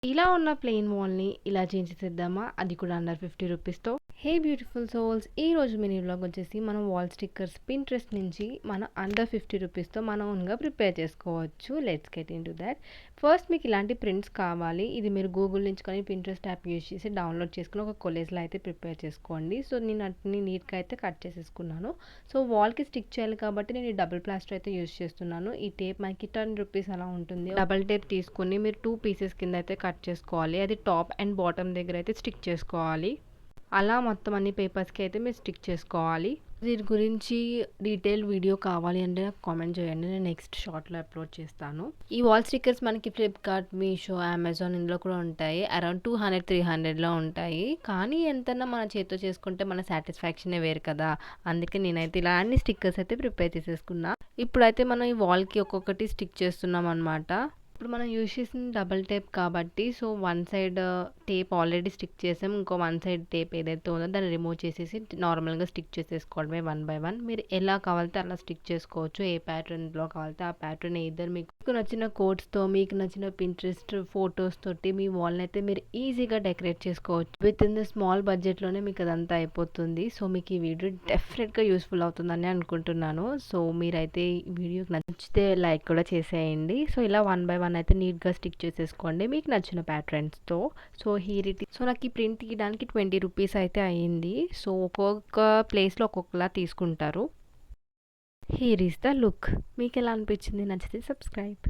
ఇలా ఉన్న ప్లెయిన్ వాల్‌ని ఇలా చేంజ్ చేసేద్దామా? అది కూడా అండర్ 50 రూపీస్‌తో. Hey beautiful souls! ఈరోజు మినీ వ్లాగ్ వచ్చేసి మనం వాల్ స్టిక్కర్స్ పింట్రెస్ట్ నుంచి మనం అండర్ 50 రూపీస్‌తో మన ఓన్‌గా ప్రిపేర్ చేసుకోవచ్చు. Let's get into thought. First మీకు ఇలాంటి ప్రింట్స్ కావాలి. ఇది మీరు గూగుల్ నుంచి కానీ పింట్రెస్ట్ యాప్ యూజ్ చేసి డౌన్లోడ్ చేసుకొని ఒక కొలేజ్‌లా అయితే ప్రిపేర్ చేసుకోండి. సో నేను అన్ని నీట్‌గా అయితే కట్ చేసేసుకున్నాను. సో వాల్‌కి స్టిక్ చేయాలి కాబట్టి నేను ఈ డబుల్ ప్లాస్టర్ అయితే యూజ్ చేస్తున్నాను. ఈ టేప్ మనకి 10 రూపీస్ అలా ఉంటుంది. డబుల్ టేప్ తీసుకొని మీరు 2 పీసెస్ కింద అయితే కట్ చేసుకోవాలి. అది టాప్ అండ్ బాటమ్ దగ్గర అయితే స్టిక్ చేసుకోవాలి. అలా మొత్తం అన్ని పేపర్స్‌కి అయితే మీరు స్టిక్ చేసుకోవాలి. దీని గురించి డీటెయిల్ వీడియో కావాలి అంటే నాకు కామెంట్ చేయండి. నేను నెక్స్ట్ షార్ట్‌లో అప్లోడ్ చేస్తాను. ఈ వాల్ స్టిక్కర్స్ మనకి ఫ్లిప్‌కార్ట్, మీషో, అమెజాన్ ఇందులో కూడా ఉంటాయి. అరౌండ్ 200, 300లో ఉంటాయి. కానీ ఎంతన్నా మన చేత్తో చేసుకుంటే మన సాటిస్ఫాక్షనే వేరు కదా! అందుకే నేనైతే ఇలా అన్ని స్టిక్కర్స్ అయితే ప్రిపేర్ చేసేసుకున్నా. ఇప్పుడైతే మనం ఈ వాల్‌కి ఒక్కొక్కటి స్టిక్ చేస్తున్నాం అనమాట. ఇప్పుడు మనం యూజ్ చేసిన డబుల్ టేప్ కాబట్టి so one side tape already stick చేసాం. ఇంకో వన్ సైడ్ టేప్ ఏదైతే ఉందో దాన్ని రిమూవ్ చేసేసి నార్మల్‌గా స్టిక్ చేసేసుకోవడమే వన్ బై వన్. మీరు ఎలా కావాలితే అలా స్టిక్ చేసుకోవచ్చు. ఏ ప్యాటర్న్‌లో కావాలితే ఆ ప్యాటర్న్ ఎయిదర్ మీకు నచ్చిన కోట్స్‌తో, మీకు నచ్చిన పింట్రెస్ట్ ఫోటోస్ తోటి మీ వాల్‌ని అయితే మీరు ఈజీగా డెకరేట్ చేసుకోవచ్చు. విత్ ఇన్ ద స్మాల్ బడ్జెట్‌లోనే మీకు అదంతా అయిపోతుంది. సో మీకు ఈ వీడియో డెఫినెట్‌గా యూస్‌ఫుల్ అవుతుందని అనుకుంటున్నాను. సో మీరైతే ఈ వీడియోకి నచ్చితే లైక్ కూడా చేసేయండి. సో ఇలా వన్ బై వన్ అయితే నీట్‌గా స్టిక్ చేసేసుకోండి మీకు నచ్చిన ప్యాటర్న్స్‌తో. సో సో నాకు ఈ ప్రింట్ తీయడానికి 20 రూపీస్ అయితే అయింది. సో ఒక్కొక్క ప్లేస్‌లో ఒక్కొక్కలా తీసుకుంటారు. Here is the look. మీకు ఎలా అనిపించింది? నచ్చితే సబ్స్క్రైబ్.